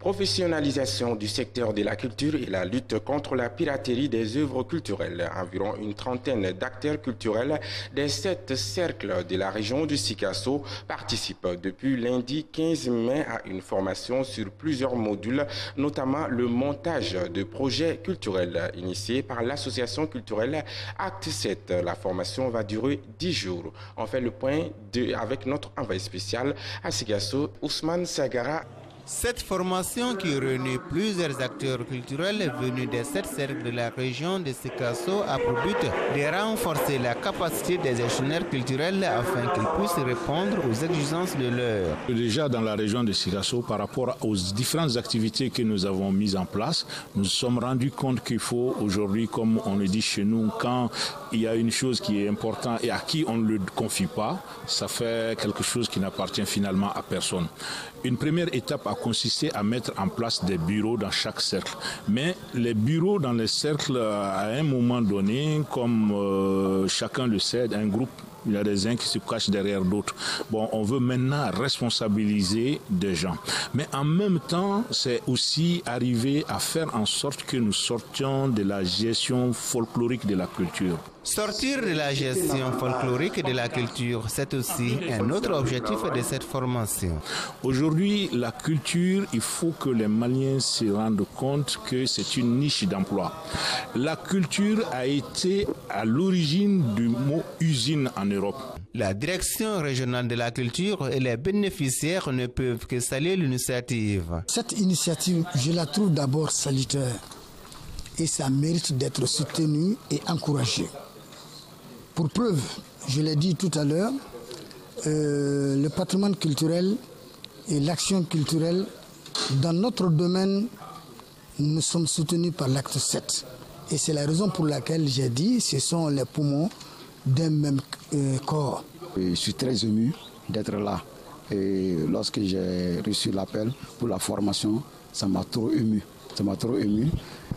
Professionnalisation du secteur de la culture et la lutte contre la piraterie des œuvres culturelles. Environ une trentaine d'acteurs culturels des 7 cercles de la région du Sikasso participent depuis lundi 15 mai à une formation sur plusieurs modules, notamment le montage de projets culturels initiés par l'association culturelle Acte 7. La formation va durer 10 jours. On fait le point avec notre envoyé spécial à Sikasso, Ousmane Sagara. Cette formation qui réunit plusieurs acteurs culturels venus des 7 cercles de la région de Sikasso a pour but de renforcer la capacité des gestionnaires culturels afin qu'ils puissent répondre aux exigences de l'heure. Déjà dans la région de Sikasso, par rapport aux différentes activités que nous avons mises en place, nous nous sommes rendus compte qu'il faut aujourd'hui, comme on le dit chez nous, quand il y a une chose qui est importante et à qui on ne le confie pas, ça fait quelque chose qui n'appartient finalement à personne. Une première étape a consisté à mettre en place des bureaux dans chaque cercle. Mais les bureaux dans les cercles, à un moment donné, comme chacun le sait, un groupe, il y a des uns qui se cachent derrière d'autres. Bon, on veut maintenant responsabiliser des gens. Mais en même temps, c'est aussi arriver à faire en sorte que nous sortions de la gestion folklorique de la culture. Sortir de la gestion folklorique de la culture, c'est aussi un autre objectif de cette formation. Aujourd'hui, la culture, il faut que les Maliens se rendent compte que c'est une niche d'emploi. La culture a été à l'origine du mot usine en Europe. La direction régionale de la culture et les bénéficiaires ne peuvent que saluer l'initiative. Cette initiative, je la trouve d'abord salutaire et ça mérite d'être soutenu et encouragé. Pour preuve, je l'ai dit tout à l'heure, le patrimoine culturel et l'action culturelle, dans notre domaine, nous sommes soutenus par l'acte 7. Et c'est la raison pour laquelle j'ai dit ce sont les poumons d'un même corps. Je suis très ému d'être là. Et lorsque j'ai reçu l'appel pour la formation, ça m'a trop ému. Ça m'a trop ému.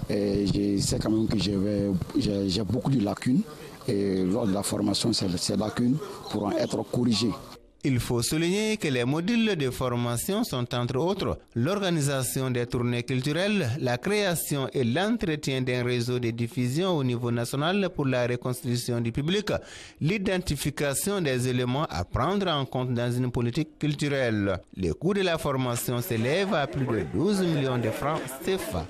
Et je sais quand même que j'ai beaucoup de lacunes. Et lors de la formation, ces lacunes pourront être corrigées. Il faut souligner que les modules de formation sont entre autres l'organisation des tournées culturelles, la création et l'entretien d'un réseau de diffusion au niveau national pour la reconstruction du public, l'identification des éléments à prendre en compte dans une politique culturelle. Le coût de la formation s'élève à plus de 12 millions de francs CFA.